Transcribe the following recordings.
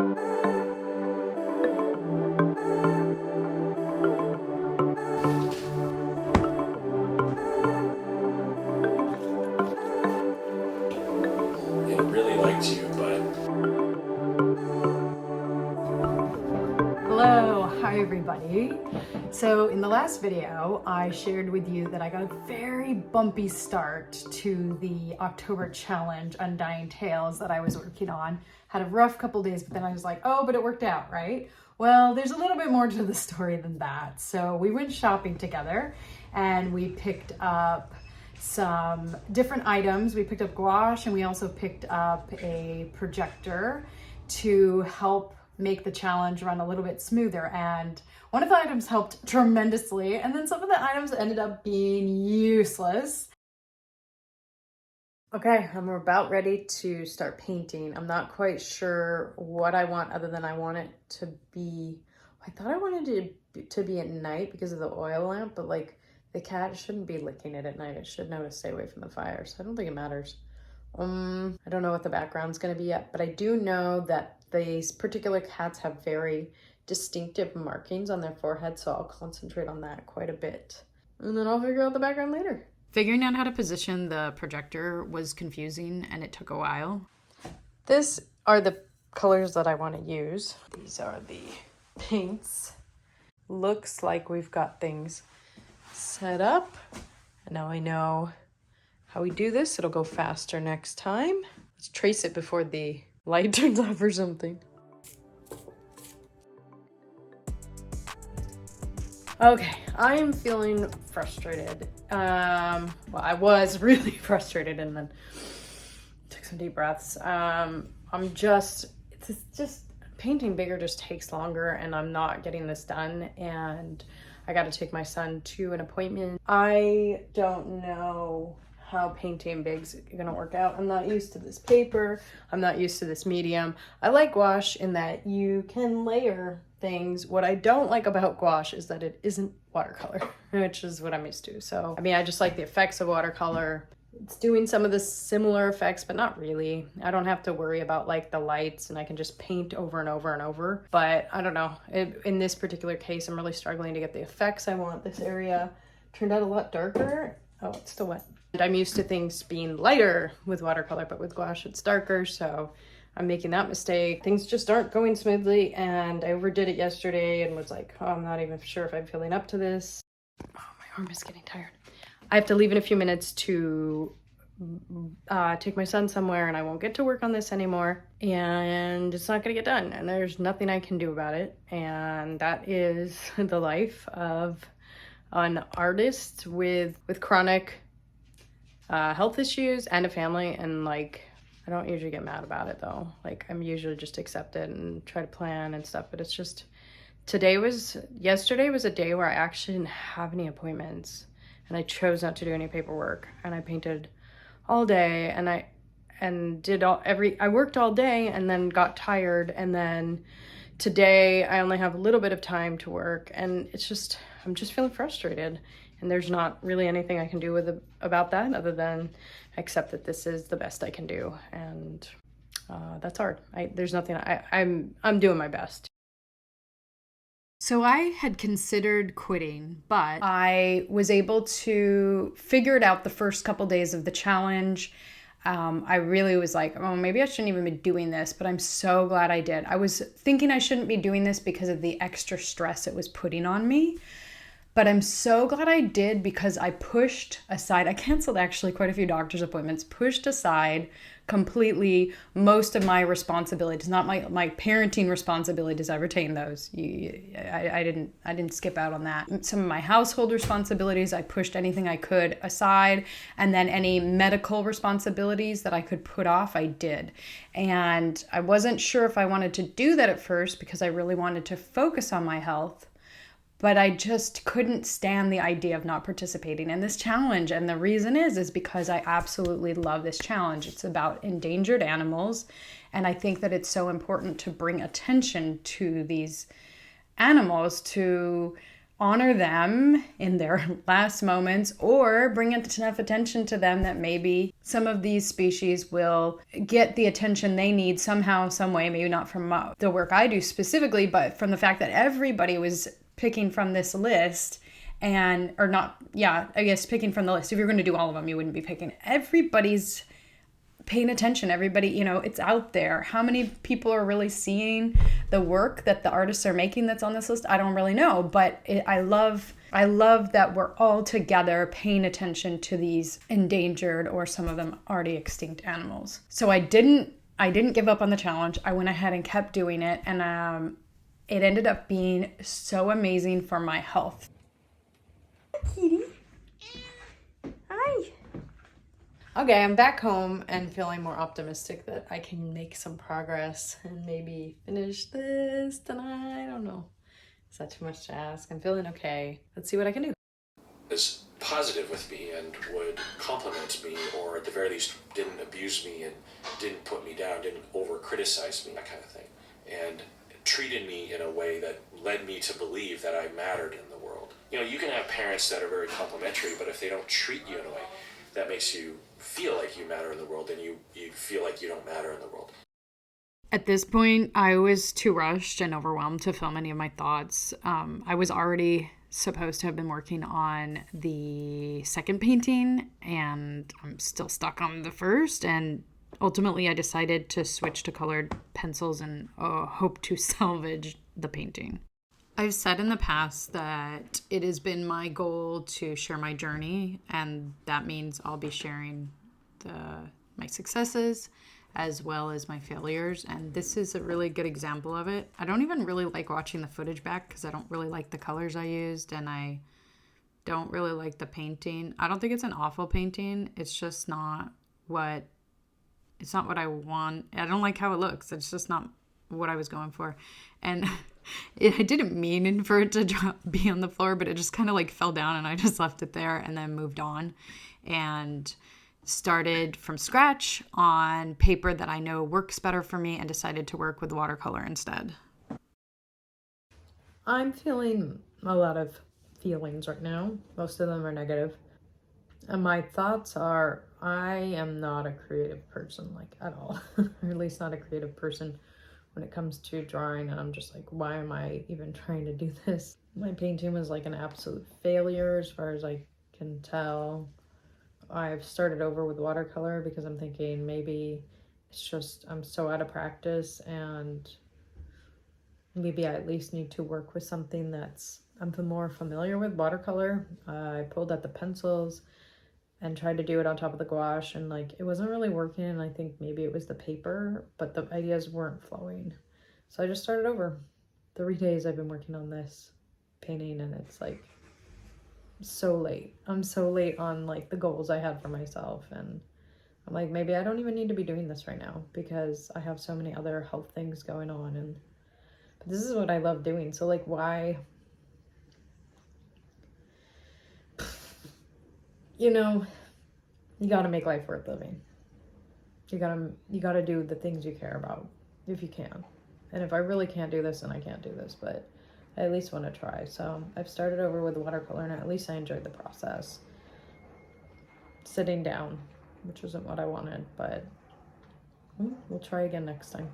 Really liked you, but... Hello, hi everybody. So in the last video, I shared with you that I got a very bumpy start to the October challenge, Undying Tales, that I was working on. Had a rough couple days, but then I was like, oh, but it worked out, right? Well, there's a little bit more to the story than that. So we went shopping together and we picked up some different items. We picked up gouache and we also picked up a projector to help make the challenge run a little bit smoother. And one of the items helped tremendously, and then some of the items ended up being useless. Okay, I'm about ready to start painting. I'm not quite sure what I want other than I want it to be, I thought I wanted it to be at night because of the oil lamp, but like the cat shouldn't be licking it at night. It should know to stay away from the fire, so I don't think it matters. I don't know what the background's gonna be yet, but I do know that these particular cats have very distinctive markings on their forehead, so I'll concentrate on that quite a bit. And then I'll figure out the background later. Figuring out how to position the projector was confusing and it took a while. These are the colors that I want to use. These are the paints. Looks like we've got things set up. And now I know how we do this. It'll go faster next time. Let's trace it before the light turns off or something. Okay, I am feeling frustrated. Well, I was really frustrated and then took some deep breaths. It's just painting bigger just takes longer and I'm not getting this done, and I got to take my son to an appointment. I don't know how painting big's gonna work out. I'm not used to this paper. I'm not used to this medium. I like gouache in that you can layer things. What I don't like about gouache is that it isn't watercolor, which is what I'm used to. So, I mean, I just like the effects of watercolor. It's doing some of the similar effects, but not really. I don't have to worry about like the lights and I can just paint over and over and over. But I don't know, in this particular case, I'm really struggling to get the effects I want. This area turned out a lot darker. Oh, it's still wet. And I'm used to things being lighter with watercolor, but with gouache it's darker, so I'm making that mistake. Things just aren't going smoothly, and I overdid it yesterday and was like, oh, I'm not even sure if I'm feeling up to this. Oh, my arm is getting tired. I have to leave in a few minutes to take my son somewhere, and I won't get to work on this anymore, and it's not gonna get done, and there's nothing I can do about it. And that is the life of an artist with chronic health issues and a family. And like, I don't usually get mad about it though. Like, I'm usually just accept it and try to plan and stuff, but it's just, yesterday was a day where I actually didn't have any appointments and I chose not to do any paperwork, and I painted all day and I worked all day and then got tired, and then today I only have a little bit of time to work, and it's just, I'm just feeling frustrated. And there's not really anything I can do about that other than accept that this is the best I can do. And that's hard. There's nothing, I'm doing my best. So I had considered quitting, but I was able to figure it out the first couple days of the challenge. I really was like, oh, maybe I shouldn't even be doing this, but I'm so glad I did. I was thinking I shouldn't be doing this because of the extra stress it was putting on me. But I'm so glad I did, because I pushed aside, I canceled actually quite a few doctor's appointments, pushed aside completely most of my responsibilities, not my parenting responsibilities. I retained those. I didn't skip out on that. Some of my household responsibilities, I pushed anything I could aside, and then any medical responsibilities that I could put off, I did. And I wasn't sure if I wanted to do that at first because I really wanted to focus on my health. But I just couldn't stand the idea of not participating in this challenge. And the reason is because I absolutely love this challenge. It's about endangered animals. And I think that it's so important to bring attention to these animals, to honor them in their last moments, or bring enough attention to them that maybe some of these species will get the attention they need somehow, some way, maybe not from the work I do specifically, but from the fact that everybody was picking from this list and, or not, yeah, I guess picking from the list. If you're going to do all of them, you wouldn't be picking. Everybody's paying attention. Everybody, you know, it's out there. How many people are really seeing the work that the artists are making that's on this list? I don't really know, but I love that we're all together paying attention to these endangered or some of them already extinct animals. So I didn't give up on the challenge. I went ahead and kept doing it, and it ended up being so amazing for my health. Kitty. Hi. Okay, I'm back home and feeling more optimistic that I can make some progress and maybe finish this tonight. I don't know. Is that too much to ask? I'm feeling okay. Let's see what I can do. Was positive with me and would compliment me, or at the very least didn't abuse me and didn't put me down, didn't over criticize me, that kind of thing. And treated me in a way that led me to believe that I mattered in the world. You know, you can have parents that are very complimentary, but if they don't treat you in a way that makes you feel like you matter in the world, then you feel like you don't matter in the world. At this point, I was too rushed and overwhelmed to film any of my thoughts. I was already supposed to have been working on the second painting, and I'm still stuck on the first, and ultimately I decided to switch to colored pencils and hope to salvage the painting. I've said in the past that it has been my goal to share my journey, and that means I'll be sharing my successes as well as my failures, and this is a really good example of it. I don't even really like watching the footage back because I don't really like the colors I used, and I don't really like the painting. I don't think it's an awful painting. It's just not what I want. I don't like how it looks. It's just not what I was going for. And I didn't mean for it to be on the floor, but it just kind of like fell down, and I just left it there and then moved on and started from scratch on paper that I know works better for me, and decided to work with watercolor instead. I'm feeling a lot of feelings right now. Most of them are negative. And my thoughts are, I am not a creative person, like, at all. Or at least not a creative person when it comes to drawing, and I'm just like, why am I even trying to do this? My painting was like an absolute failure as far as I can tell. I've started over with watercolor because I'm thinking maybe it's just I'm so out of practice, and maybe I at least need to work with something that's I'm more familiar with. Watercolor, I pulled out the pencils and tried to do it on top of the gouache, and like it wasn't really working, and I think maybe it was the paper, but the ideas weren't flowing. So I just started over. 3 days I've been working on this painting, and it's like so late. I'm so late on like the goals I had for myself, and I'm like, maybe I don't even need to be doing this right now because I have so many other health things going on, and but this is what I love doing. So like, why? You know, you gotta make life worth living. You gotta do the things you care about if you can. And if I really can't do this, then I can't do this, but I at least want to try. So I've started over with watercolor, and at least I enjoyed the process. Sitting down, which isn't what I wanted, but we'll try again next time.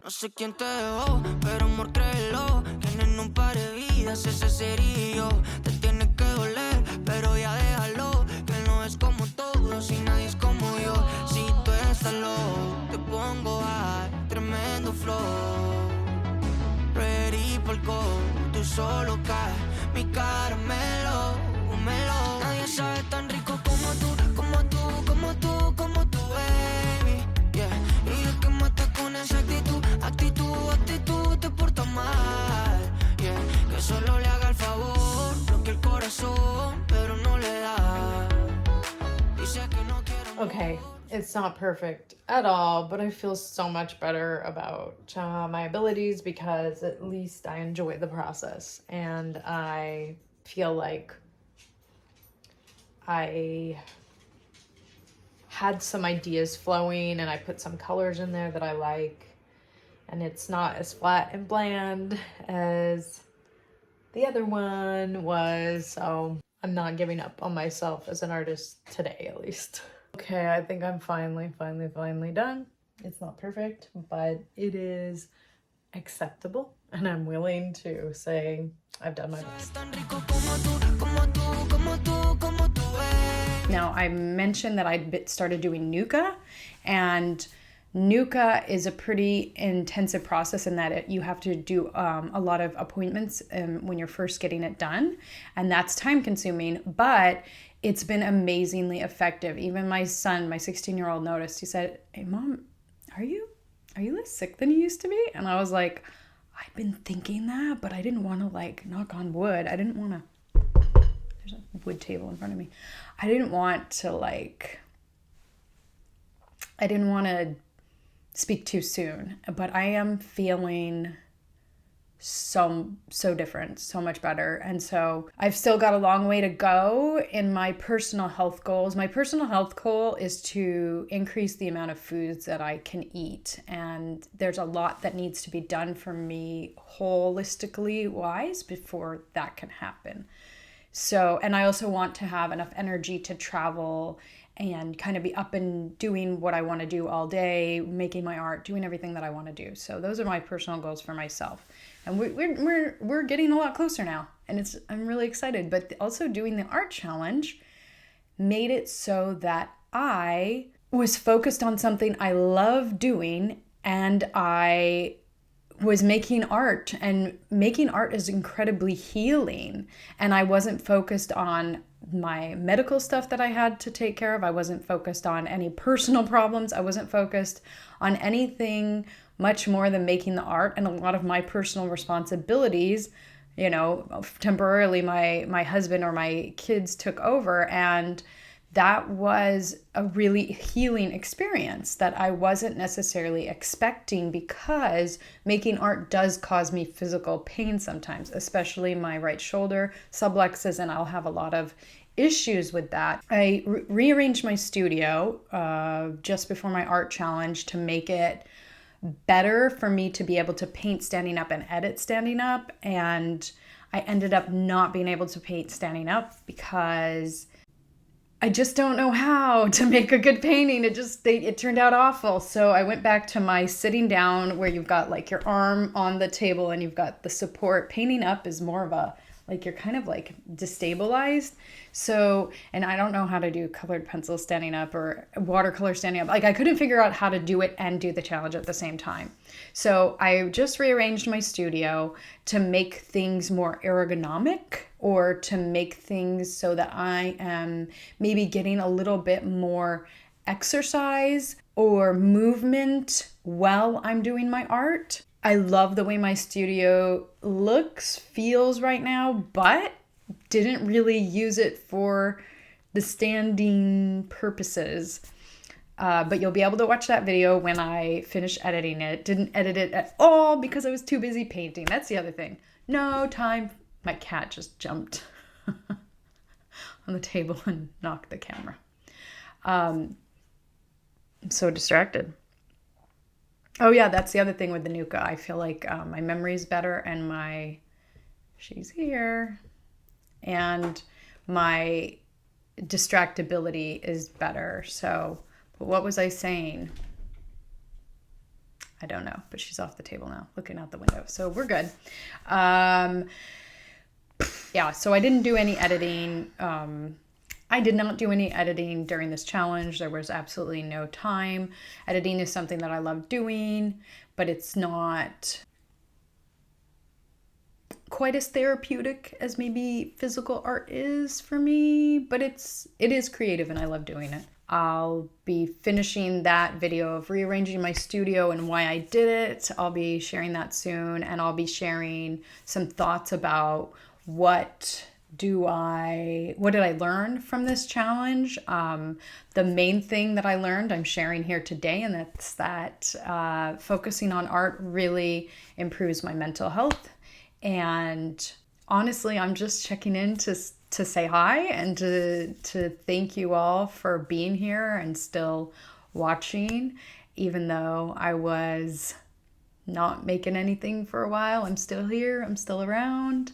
No sé quién te dejó, pero amor créelo, que en un par de vidas ese sería yo. Te tiene que doler, pero ya déjalo, que no es como todos y nadie es como yo. Si tú estás low, te pongo high, tremendo flow. Ready por el go, tú solo caes, mi caramelo, húmelo. Nadie sabe tan rico como tú, como tú, como tú, como tú, baby. Yeah, y es que mata con esa actitud, actitud, te portas mal. Yeah, que solo le haga el favor, lo que el corazón, pero no le da. Dice que no quiero. Okay, it's not perfect at all, but I feel so much better about my abilities because at least I enjoy the process, and I feel like I had some ideas flowing, and I put some colors in there that I like, and it's not as flat and bland as The other one was, so I'm not giving up on myself as an artist today, at least. Okay, I think I'm finally done. It's not perfect, but it is acceptable, and I'm willing to say I've done my best. Now, I mentioned that I started doing Nuka, and Nuka is a pretty intensive process in that you have to do a lot of appointments when you're first getting it done, and that's time consuming, but it's been amazingly effective. Even my son, my 16-year-old, noticed. He said, "Hey, Mom, are you less sick than you used to be?" And I was like, I've been thinking that, but I didn't want to, like, knock on wood. I didn't want to, there's a wood table in front of me. I didn't want to speak too soon, but I am feeling so different, so much better. And so I've still got a long way to go in my personal health goals. My personal health goal is to increase the amount of foods that I can eat. And there's a lot that needs to be done for me holistically wise before that can happen. So, and I also want to have enough energy to travel and kind of be up and doing what I want to do all day, making my art, doing everything that I want to do. So those are my personal goals for myself. And we're getting a lot closer now, and I'm really excited. But also doing the art challenge made it so that I was focused on something I love doing, and I was making art, and making art is incredibly healing. And I wasn't focused on my medical stuff that I had to take care of. I wasn't focused on any personal problems. I wasn't focused on anything much more than making the art. And a lot of my personal responsibilities, you know, temporarily my husband or my kids took over, and that was a really healing experience that I wasn't necessarily expecting, because making art does cause me physical pain sometimes, especially my right shoulder sublexes, and I'll have a lot of issues with that. I rearranged my studio just before my art challenge to make it better for me to be able to paint standing up and edit standing up, and I ended up not being able to paint standing up because I just don't know how to make a good painting. It turned out awful. So I went back to my sitting down, where you've got like your arm on the table and you've got the support. Painting up is more of a, like, you're kind of like destabilized. So, and I don't know how to do colored pencil standing up or watercolor standing up. Like, I couldn't figure out how to do it and do the challenge at the same time. So I just rearranged my studio to make things more ergonomic, or to make things so that I am maybe getting a little bit more exercise or movement while I'm doing my art. I love the way my studio looks, feels right now, but didn't really use it for the standing purposes. But you'll be able to watch that video when I finish editing it. Didn't edit it at all because I was too busy painting. That's the other thing. No time. My cat just jumped on the table and knocked the camera. I'm so distracted. Oh yeah, that's the other thing with the Nuka. I feel like my memory's better, and she's here, and my distractibility is better. So, but what was I saying? I don't know, but she's off the table now, looking out the window. So we're good. Yeah, so I didn't do any editing. I did not do any editing during this challenge. There was absolutely no time. Editing is something that I love doing, but it's not quite as therapeutic as maybe physical art is for me, but it is creative and I love doing it. I'll be finishing that video of rearranging my studio and why I did it. I'll be sharing that soon, and I'll be sharing some thoughts about what did I learn from this challenge. The main thing that I learned I'm sharing here today, and that's that focusing on art really improves my mental health. And honestly, I'm just checking in to say hi and to thank you all for being here and still watching, even though I was not making anything for a while. I'm still here, I'm still around,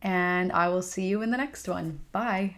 and I will see you in the next one. Bye.